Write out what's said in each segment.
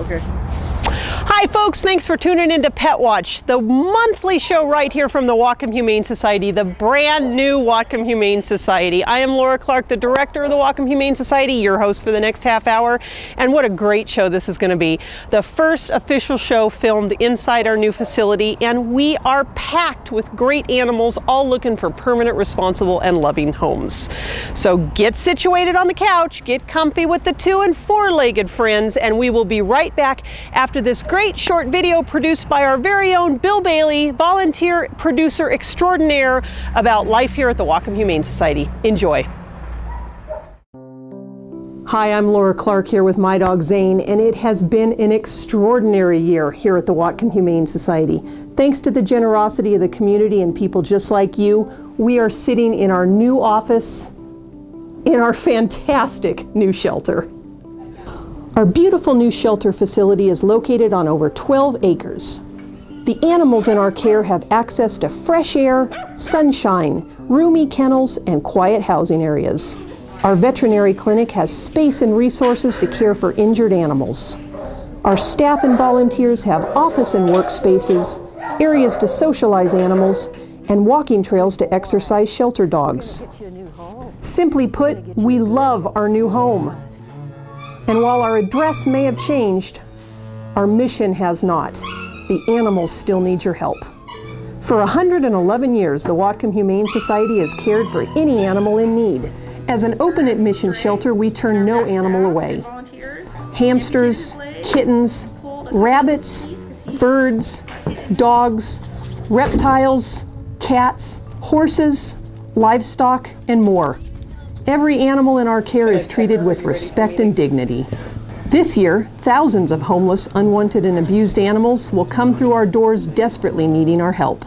Okay. Hi folks, thanks for tuning in to PETwatch, the monthly show right here from the Whatcom Humane Society, the brand new Whatcom Humane Society. I am Laura Clark, the director of the Whatcom Humane Society, your host for the next half hour, and what a great show this is going to be. The first official show filmed inside our new facility, and we are packed with great animals, all looking for permanent, responsible, and loving homes. So get situated on the couch, get comfy with the 2- and 4-legged friends, and we will be right back after this great short video produced by our very own Bill Bailey, volunteer producer extraordinaire, about life here at the Whatcom Humane Society. Enjoy. Hi, I'm Laura Clark here with my dog Zane, and it has been an extraordinary year here at the Whatcom Humane Society. Thanks to the generosity of the community and people just like you, we are sitting in our new office in our fantastic new shelter. Our beautiful new shelter facility is located on over 12 acres. The animals in our care have access to fresh air, sunshine, roomy kennels, and quiet housing areas. Our veterinary clinic has space and resources to care for injured animals. Our staff and volunteers have office and workspaces, areas to socialize animals, and walking trails to exercise shelter dogs. Simply put, we love our new home. And while our address may have changed, our mission has not. The animals still need your help. For 111 years, the Whatcom Humane Society has cared for any animal in need. As an open admission shelter, we turn no animal away. Hamsters, kittens, rabbits, birds, dogs, reptiles, cats, horses, livestock, and more. Every animal in our care is treated with respect and dignity. This year, thousands of homeless, unwanted, and abused animals will come through our doors desperately needing our help.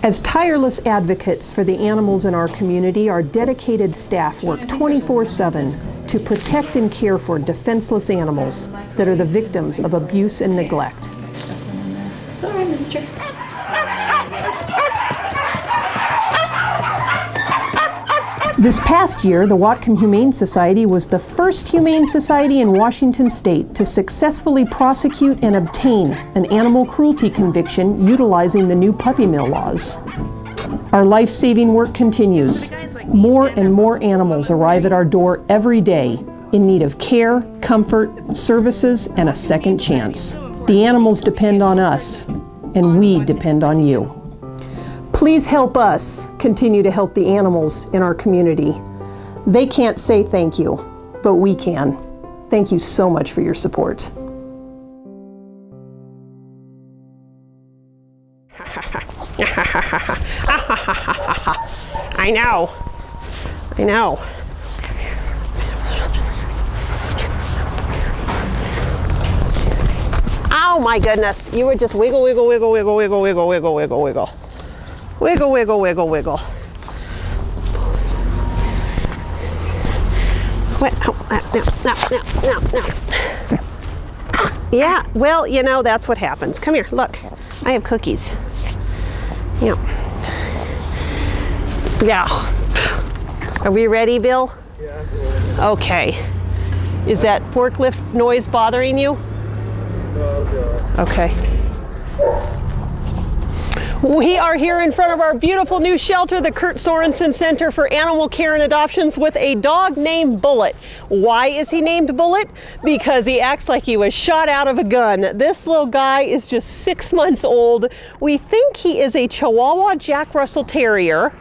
As tireless advocates for the animals in our community, our dedicated staff work 24/7 to protect and care for defenseless animals that are the victims of abuse and neglect. It's all right, mister. This past year, the Whatcom Humane Society was the first humane society in Washington state to successfully prosecute and obtain an animal cruelty conviction utilizing the new puppy mill laws. Our life-saving work continues. More and more animals arrive at our door every day in need of care, comfort, services, and a second chance. The animals depend on us, and we depend on you. Please help us continue to help the animals in our community. They can't say thank you, but we can. Thank you so much for your support. I know. I know. Oh my goodness, you would just wiggle, wiggle, wiggle, wiggle, wiggle, wiggle, wiggle, wiggle, wiggle. Wiggle, wiggle, wiggle, wiggle. What? Oh, no. Yeah, well, you know, that's what happens. Come here, look. I have cookies. Yeah. Yeah. Are we ready, Bill? Yeah. Okay. Is that forklift noise bothering you? No, okay. We are here in front of our beautiful new shelter, the Kurt Sorensen Center for Animal Care and Adoptions, with a dog named Bullet. Why is he named Bullet? Because he acts like he was shot out of a gun. This little guy is just 6 months old. We think he is a Chihuahua Jack Russell Terrier.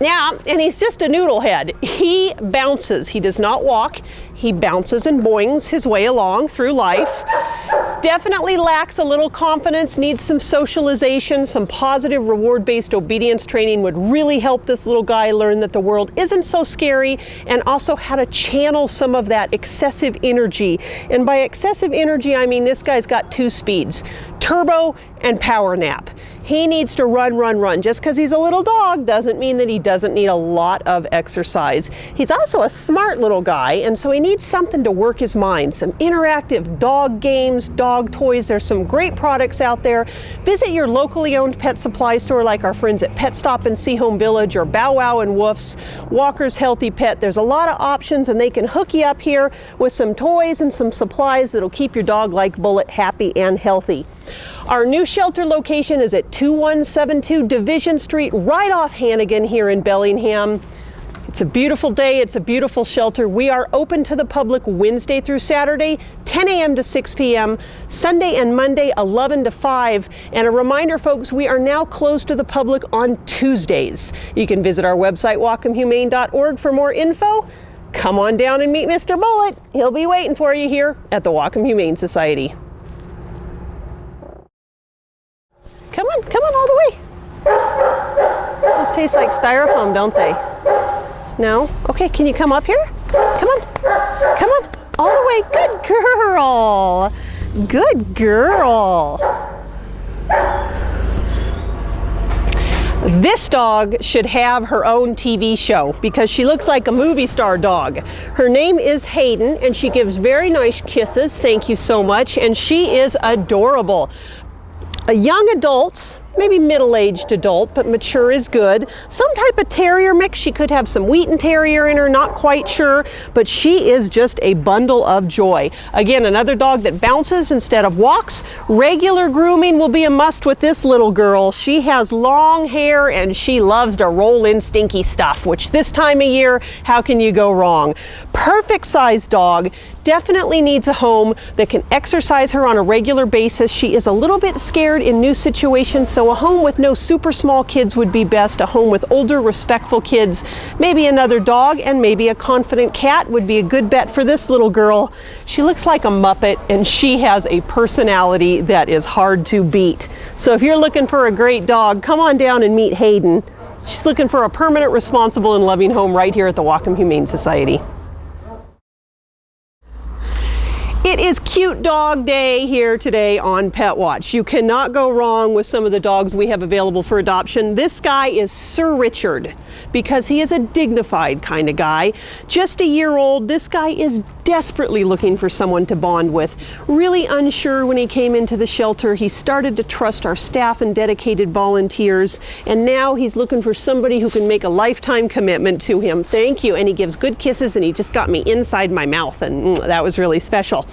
Yeah, and he's just a noodle head. He bounces. He does not walk. He bounces and boings his way along through life. Definitely lacks a little confidence, needs some socialization, some positive reward-based obedience training would really help this little guy learn that the world isn't so scary, and also how to channel some of that excessive energy. And by excessive energy, I mean this guy's got 2 speeds, turbo and power nap. He needs to run. Just because he's a little dog doesn't mean that he doesn't need a lot of exercise. He's also a smart little guy, and so he needs something to work his mind. Some interactive dog games, dog toys. There's some great products out there. Visit your locally owned pet supply store like our friends at Pet Stop and Sea Home Village or Bow Wow and Woof's, Walker's Healthy Pet. There's a lot of options, and they can hook you up here with some toys and some supplies that'll keep your dog like Bullet happy and healthy. Our new shelter location is at 2172 Division Street, right off Hannigan here in Bellingham. It's a beautiful day. It's a beautiful shelter. We are open to the public Wednesday through Saturday, 10 a.m. to 6 p.m., Sunday and Monday, 11 to 5. And a reminder, folks, we are now closed to the public on Tuesdays. You can visit our website, whatcomhumane.org, for more info. Come on down and meet Mr. Bullet. He'll be waiting for you here at the Whatcom Humane Society. Come on all the way. Those taste like styrofoam, don't they? No? Okay, can you come up here? Come on, all the way. Good girl. Good girl. This dog should have her own TV show because she looks like a movie star dog. Her name is Hayden, and she gives very nice kisses. Thank you so much. And she is adorable. A young adult, maybe middle-aged adult, but mature is good. Some type of terrier mix. She could have some Wheaten Terrier in her, not quite sure, but she is just a bundle of joy. Again, another dog that bounces instead of walks. Regular grooming will be a must with this little girl. She has long hair and she loves to roll in stinky stuff, which this time of year, how can you go wrong? Perfect sized dog. Definitely needs a home that can exercise her on a regular basis. She is a little bit scared in new situations, so a home with no super small kids would be best. A home with older, respectful kids, maybe another dog, and maybe a confident cat would be a good bet for this little girl. She looks like a Muppet, and she has a personality that is hard to beat. So if you're looking for a great dog, come on down and meet Hayden. She's looking for a permanent, responsible, and loving home right here at the Whatcom Humane Society. It is Cute Dog Day here today on PetWatch. You cannot go wrong with some of the dogs we have available for adoption. This guy is Sir Richard because he is a dignified kind of guy. Just a year old, this guy is desperately looking for someone to bond with. Really unsure when he came into the shelter. He started to trust our staff and dedicated volunteers, and now he's looking for somebody who can make a lifetime commitment to him. Thank you. And he gives good kisses, and he just got me inside my mouth, and that was really special.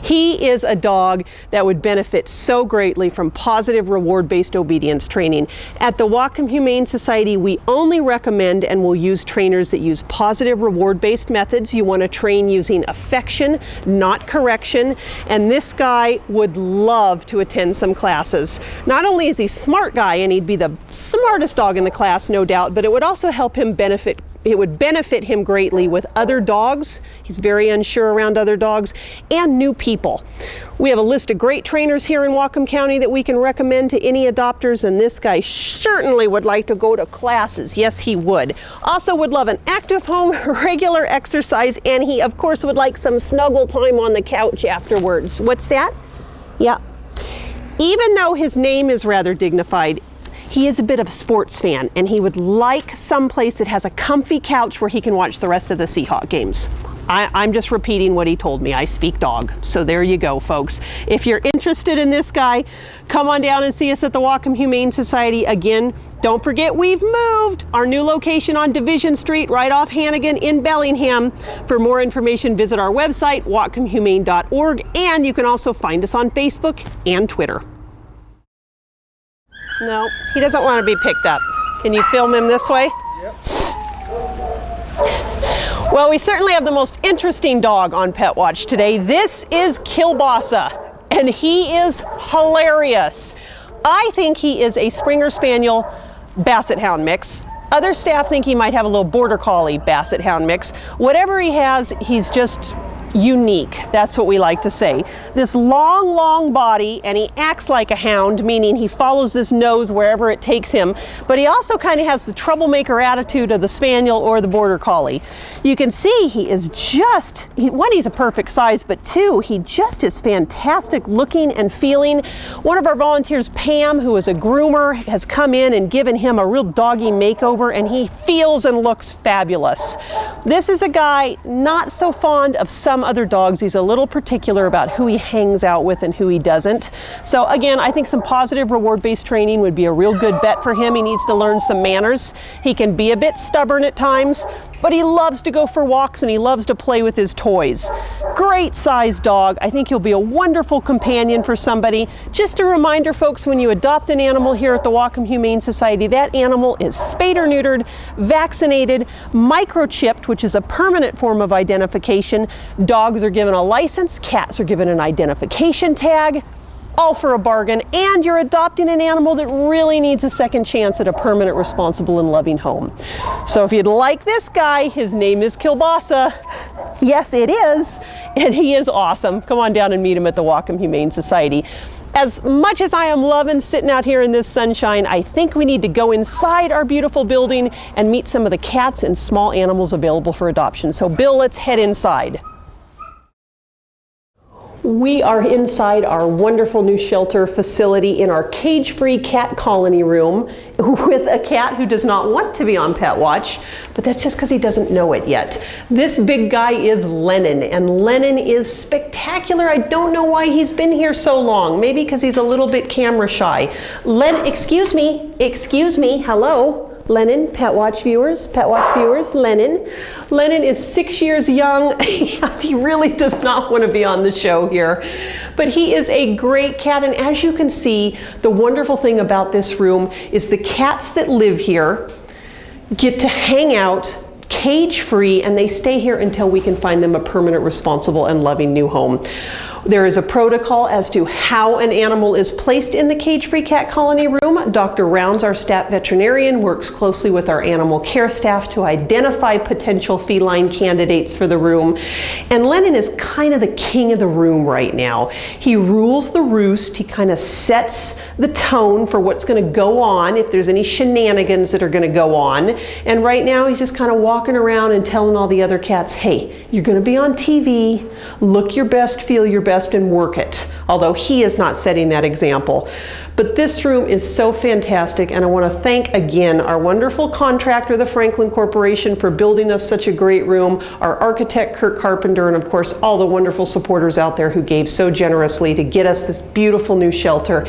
He is a dog that would benefit so greatly from positive reward-based obedience training. At the Whatcom Humane Society, we only recommend and will use trainers that use positive reward-based methods. You want to train using affection, not correction, and this guy would love to attend some classes. Not only is he a smart guy, and he'd be the smartest dog in the class, no doubt, but it would also help him benefit. It would benefit him greatly with other dogs. He's very unsure around other dogs and new people. We have a list of great trainers here in Whatcom County that we can recommend to any adopters, and this guy certainly would like to go to classes. Yes, he would. Also would love an active home, regular exercise, and he, of course, would like some snuggle time on the couch afterwards. What's that? Yeah. Even though his name is rather dignified, he is a bit of a sports fan, and he would like someplace that has a comfy couch where he can watch the rest of the Seahawk games. I'm just repeating what he told me. I speak dog. So there you go, folks. If you're interested in this guy, come on down and see us at the Whatcom Humane Society. Again, don't forget we've moved. Our new location on Division Street, right off Hannigan in Bellingham. For more information, visit our website, whatcomhumane.org, and you can also find us on Facebook and Twitter. No, he doesn't want to be picked up. Can you film him this way? Yep. Well, we certainly have the most interesting dog on PetWatch today. This is Kielbasa, and he is hilarious. I think he is a Springer Spaniel Basset Hound mix. Other staff think he might have a little Border Collie Basset Hound mix. Whatever he has, he's just unique. That's what we like to say. This long body, and he acts like a hound, meaning he follows this nose wherever it takes him, but he also kind of has the troublemaker attitude of the Spaniel or the Border Collie. You can see he is just, one, he's a perfect size, but two, he just is fantastic looking and feeling. One of our volunteers, Pam, who is a groomer, has come in and given him a real doggy makeover, and he feels and looks fabulous. This is a guy not so fond of some other dogs. He's a little particular about who he hangs out with and who he doesn't. So again, I think some positive reward-based training would be a real good bet for him. He needs to learn some manners. He can be a bit stubborn at times, but he loves to go for walks and he loves to play with his toys. Great sized dog. I think he'll be a wonderful companion for somebody. Just a reminder, folks, when you adopt an animal here at the Whatcom Humane Society, that animal is spayed or neutered, vaccinated, microchipped, which is a permanent form of identification. Dogs are given a license, cats are given an identification tag, all for a bargain, and you're adopting an animal that really needs a second chance at a permanent, responsible, and loving home. So if you'd like this guy, his name is Kielbasa. Yes, it is, and he is awesome. Come on down and meet him at the Whatcom Humane Society. As much as I am loving sitting out here in this sunshine, I think we need to go inside our beautiful building and meet some of the cats and small animals available for adoption. So Bill, let's head inside. We are inside our wonderful new shelter facility in our cage-free cat colony room with a cat who does not want to be on pet watch, but that's just because he doesn't know it yet. This big guy is Lennon, and Lennon is spectacular. I don't know why he's been here so long. Maybe because he's a little bit camera shy. Excuse me, hello. Lennon, PETwatch viewers, Lennon. Lennon is 6 years young. He really does not want to be on the show here, but he is a great cat, and as you can see, the wonderful thing about this room is the cats that live here get to hang out cage-free, and they stay here until we can find them a permanent, responsible, and loving new home. There is a protocol as to how an animal is placed in the cage-free cat colony room. Dr. Rounds, our stat veterinarian, works closely with our animal care staff to identify potential feline candidates for the room. And Lennon is kind of the king of the room right now. He rules the roost. He kind of sets the tone for what's going to go on, if there's any shenanigans that are going to go on. And right now he's just kind of walking around and telling all the other cats, hey, you're going to be on TV, look your best, feel your best, and work it, although he is not setting that example. But this room is so fantastic, and I want to thank again our wonderful contractor, the Franklin Corporation, for building us such a great room, our architect, Kirk Carpenter, and of course all the wonderful supporters out there who gave so generously to get us this beautiful new shelter.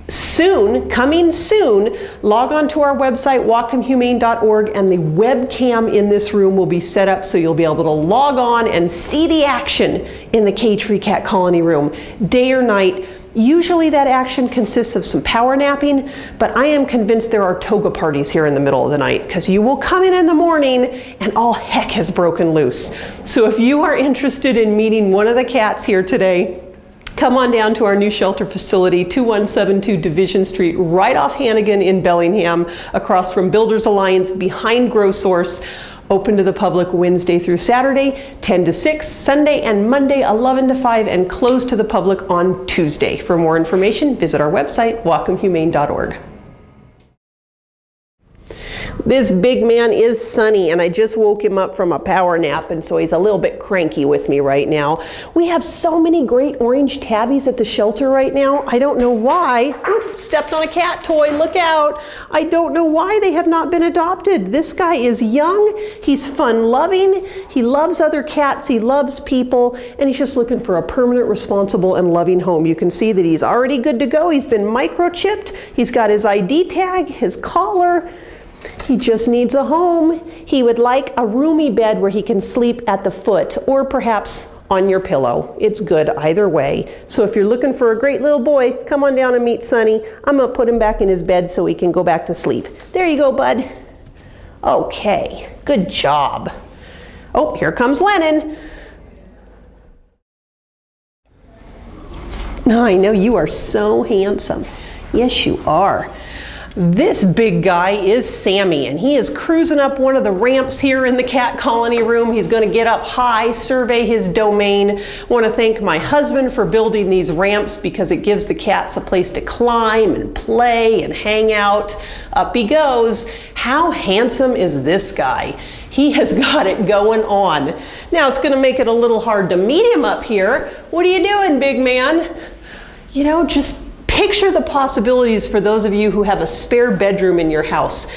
Soon, coming soon, log on to our website, whatcomhumane.org, and the webcam in this room will be set up so you'll be able to log on and see the action in the cage-free cat colony room, day or night. Usually that action consists of some power napping, but I am convinced there are toga parties here in the middle of the night, because you will come in the morning and all heck has broken loose. So if you are interested in meeting one of the cats here today, come on down to our new shelter facility, 2172 Division Street, right off Hannigan in Bellingham, across from Builders Alliance, behind Grow Source. Open to the public Wednesday through Saturday, 10 to 6, Sunday and Monday, 11 to 5, and closed to the public on Tuesday. For more information, visit our website, whatcomhumane.org. This big man is Sunny, and I just woke him up from a power nap, and so he's a little bit cranky with me right now. We have so many great orange tabbies at the shelter right now. I don't know why. Oops, stepped on a cat toy, look out. I don't know why they have not been adopted. This guy is young, he's fun-loving, he loves other cats, he loves people, and he's just looking for a permanent, responsible, and loving home. You can see that he's already good to go. He's been microchipped, he's got his ID tag, his collar. He just needs a home. He would like a roomy bed where he can sleep at the foot, or perhaps on your pillow. It's good either way. So if you're looking for a great little boy, come on down and meet Sunny. I'm gonna put him back in his bed so he can go back to sleep. There you go, bud. Okay, good job. Oh, here comes Lennon. I know you are so handsome. Yes, you are. This big guy is Sammy, and he is cruising up one of the ramps here in the cat colony room. He's going to get up high, survey his domain. I want to thank my husband for building these ramps because it gives the cats a place to climb and play and hang out. Up he goes. How handsome is this guy? He has got it going on. Now it's going to make it a little hard to meet him up here. What are you doing, big man? You know, just picture the possibilities for those of you who have a spare bedroom in your house,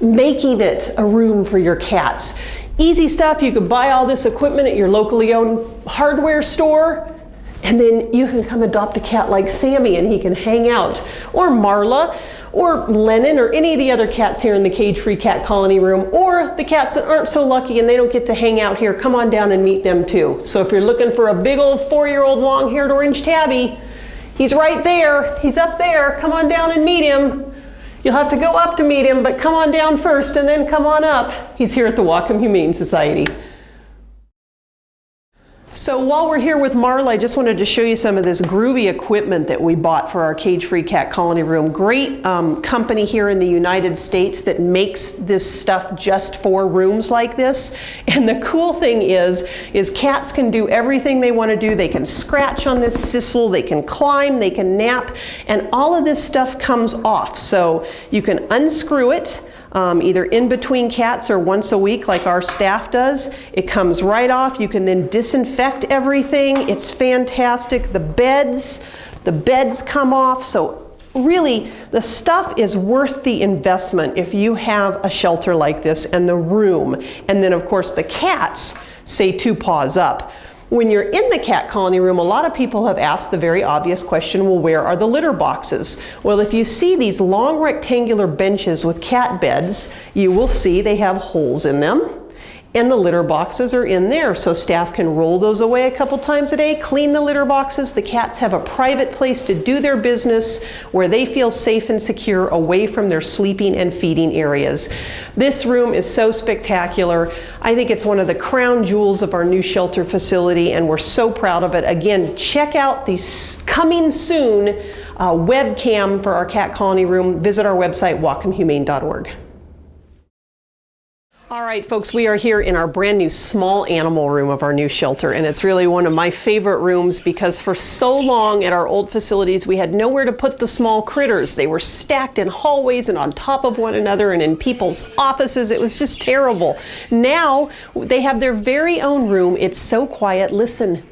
making it a room for your cats. Easy stuff. You could buy all this equipment at your locally owned hardware store, and then you can come adopt a cat like Sammy and he can hang out. Or Marla, or Lennon, or any of the other cats here in the cage-free cat colony room, or the cats that aren't so lucky and they don't get to hang out here. Come on down and meet them too. So if you're looking for a big old 4-year-old long-haired orange tabby, he's right there. He's up there. Come on down and meet him. You'll have to go up to meet him, but come on down first and then come on up. He's here at the Whatcom Humane Society. So while we're here with Marla, I just wanted to show you some of this groovy equipment that we bought for our cage-free cat colony room. Great company here in the United States that makes this stuff just for rooms like this. And the cool thing is cats can do everything they want to do. They can scratch on this sisal, they can climb, they can nap, and all of this stuff comes off. So you can unscrew it. Either in between cats or once a week like our staff does. It comes right off. You can then disinfect everything. It's fantastic. The beds come off. So really, the stuff is worth the investment if you have a shelter like this and the room. And then of course the cats say 2 paws up. When you're in the cat colony room, a lot of people have asked the very obvious question, well, where are the litter boxes? Well, if you see these long rectangular benches with cat beds, you will see they have holes in them. And the litter boxes are in there, so staff can roll those away a couple times a day, clean the litter boxes. The cats have a private place to do their business where they feel safe and secure away from their sleeping and feeding areas. This room is so spectacular. I think it's one of the crown jewels of our new shelter facility, and we're so proud of it. Again, check out the coming soon webcam for our cat colony room. Visit our website, whatcomhumane.org. All right, folks, we are here in our brand new small animal room of our new shelter, and it's really one of my favorite rooms because for so long at our old facilities we had nowhere to put the small critters. They were stacked in hallways and on top of one another and in people's offices. It was just terrible. Now they have their very own room. It's so quiet. Listen.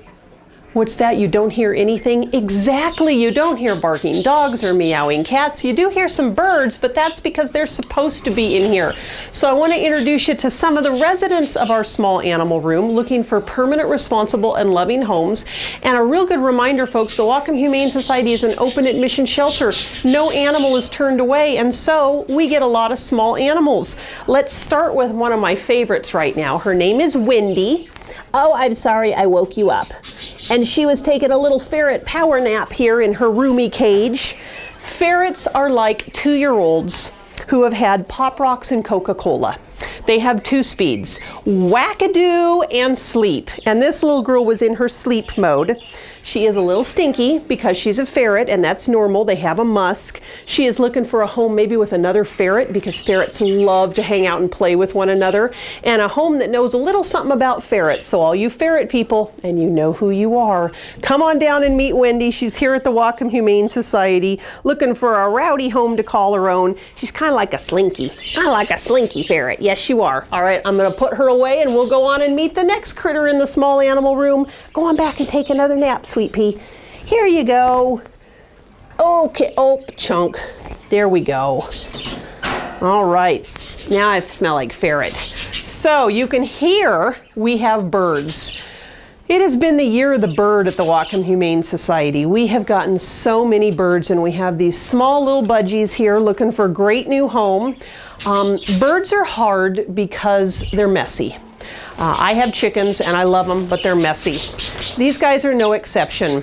What's that? You don't hear anything? Exactly, you don't hear barking dogs or meowing cats. You do hear some birds, but that's because they're supposed to be in here. So I want to introduce you to some of the residents of our small animal room looking for permanent, responsible, and loving homes. And a real good reminder, folks, the Whatcom Humane Society is an open admission shelter. No animal is turned away, and so we get a lot of small animals. Let's start with one of my favorites right now. Her name is Wendy. Oh, I'm sorry I woke you up. And she was taking a little ferret power nap here in her roomy cage. Ferrets are like 2-year-olds who have had Pop Rocks and Coca-Cola. They have 2 speeds, wackadoo and sleep. And this little girl was in her sleep mode. She is a little stinky because she's a ferret, and that's normal. They have a musk. She is looking for a home maybe with another ferret because ferrets love to hang out and play with one another, and a home that knows a little something about ferrets. So all you ferret people, and you know who you are, come on down and meet Wendy. She's here at the Whatcom Humane Society looking for a rowdy home to call her own. She's kind of like a slinky. I like a slinky ferret. Yes, you are. All right, I'm going to put her away and we'll go on and meet the next critter in the small animal room. Go on back and take another nap, Sweet Pea. Here you go. Okay, oh, chunk. There we go. All right, now I smell like ferret. So you can hear we have birds. It has been the year of the bird at the Whatcom Humane Society. We have gotten so many birds, and we have these small little budgies here looking for a great new home. Birds are hard because they're messy. I have chickens and I love them, but they're messy. These guys are no exception.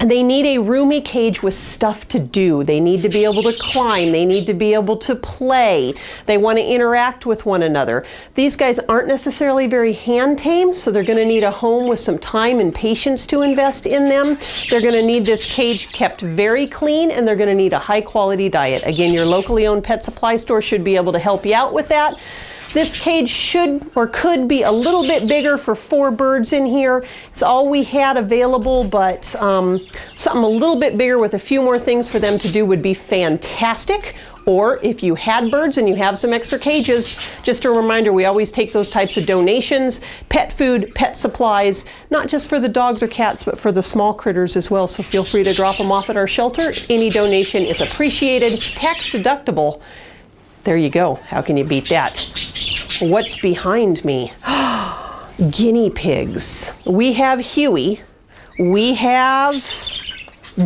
They need a roomy cage with stuff to do. They need to be able to climb. They need to be able to play. They want to interact with one another. These guys aren't necessarily very hand tame, so they're going to need a home with some time and patience to invest in them. They're going to need this cage kept very clean, and they're going to need a high quality diet. Again, your locally owned pet supply store should be able to help you out with that. This cage should or could be a little bit bigger for 4 birds in here. It's all we had available, but something a little bit bigger with a few more things for them to do would be fantastic. Or if you had birds and you have some extra cages, just a reminder, we always take those types of donations, pet food, pet supplies, not just for the dogs or cats, but for the small critters as well. So feel free to drop them off at our shelter. Any donation is appreciated, tax deductible. There you go. How can you beat that? What's behind me? Guinea pigs. We have Huey, we have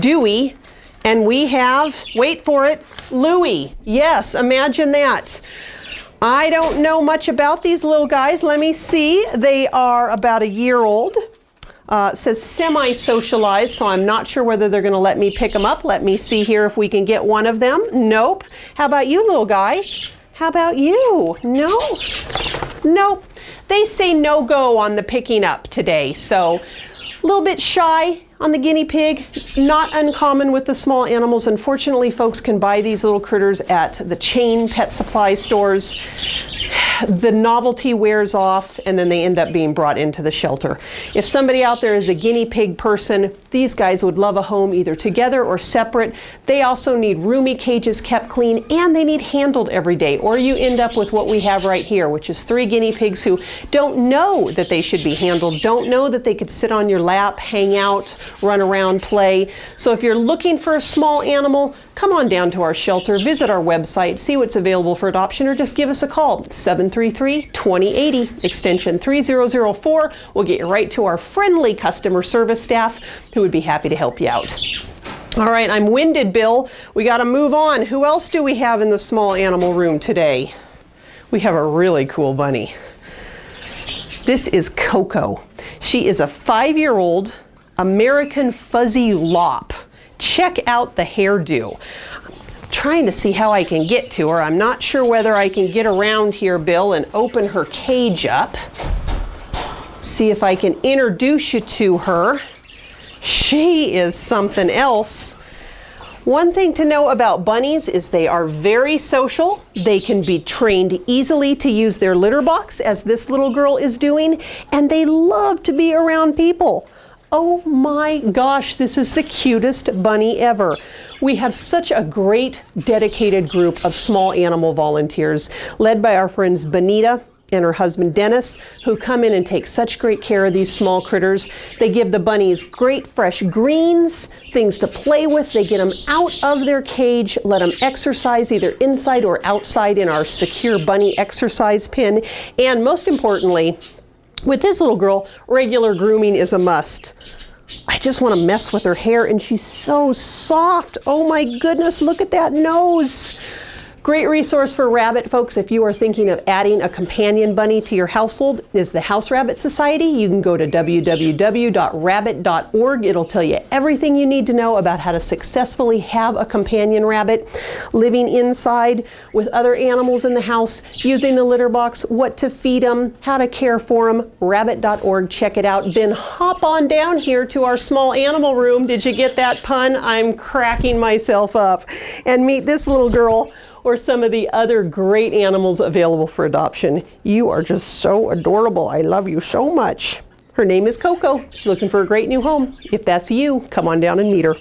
Dewey, and we have, wait for it, Louie. Yes, imagine that. I don't know much about these little guys. Let me see. They are about a year old. It says semi-socialized, so I'm not sure whether they're going to let me pick them up. Let me see here if we can get one of them. Nope. How about you, little guy? How about you? No? Nope. They say no go on the picking up today, so a little bit shy on the guinea pig. Not uncommon with the small animals. Unfortunately, folks can buy these little critters at the chain pet supply stores. The novelty wears off, and then they end up being brought into the shelter. If somebody out there is a guinea pig person, these guys would love a home either together or separate. They also need roomy cages kept clean, and they need handled every day, or you end up with what we have right here, which is 3 guinea pigs who don't know that they should be handled, don't know that they could sit on your lap, hang out, run around, play. So if you're looking for a small animal, come on down to our shelter, visit our website, see what's available for adoption, or just give us a call, 733-2080, extension 3004. We'll get you right to our friendly customer service staff who would be happy to help you out. All right, I'm winded, Bill. We got to move on. Who else do we have in the small animal room today? We have a really cool bunny. This is Coco. She is a 5-year-old American Fuzzy Lop. Check out the hairdo. I'm trying to see how I can get to her. I'm not sure whether I can get around here, Bill, and open her cage up. See if I can introduce you to her. She is something else. One thing to know about bunnies is they are very social. They can be trained easily to use their litter box, as this little girl is doing, and they love to be around people. Oh my gosh, this is the cutest bunny ever. We have such a great dedicated group of small animal volunteers led by our friends Benita and her husband Dennis, who come in and take such great care of these small critters. They give the bunnies great fresh greens, things to play with. They get them out of their cage, let them exercise either inside or outside in our secure bunny exercise pen. And most importantly, with this little girl, regular grooming is a must. I just want to mess with her hair, and she's so soft. Oh my goodness, look at that nose. Great resource for rabbit folks if you are thinking of adding a companion bunny to your household is the House Rabbit Society. You can go to www.rabbit.org. It'll tell you everything you need to know about how to successfully have a companion rabbit living inside with other animals in the house, using the litter box, what to feed them, how to care for them. Rabbit.org, check it out. Then hop on down here to our small animal room. Did you get that pun? I'm cracking myself up. And meet this little girl, or some of the other great animals available for adoption. You are just so adorable. I love you so much. Her name is Coco. She's looking for a great new home. If that's you, come on down and meet her.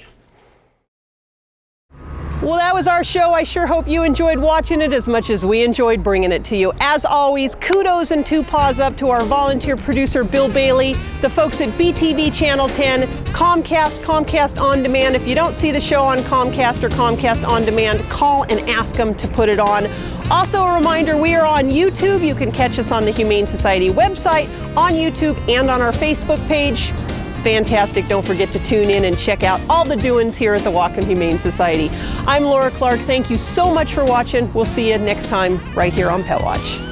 Well, that was our show. I sure hope you enjoyed watching it as much as we enjoyed bringing it to you. As always, kudos and 2 paws up to our volunteer producer, Bill Bailey, the folks at BTV Channel 10, Comcast On Demand. If you don't see the show on Comcast or Comcast On Demand, call and ask them to put it on. Also a reminder, we are on YouTube. You can catch us on the Humane Society website, on YouTube, and on our Facebook page. Fantastic. Don't forget to tune in and check out all the doings here at the Whatcom Humane Society. I'm Laura Clark. Thank you so much for watching. We'll see you next time right here on PETwatch.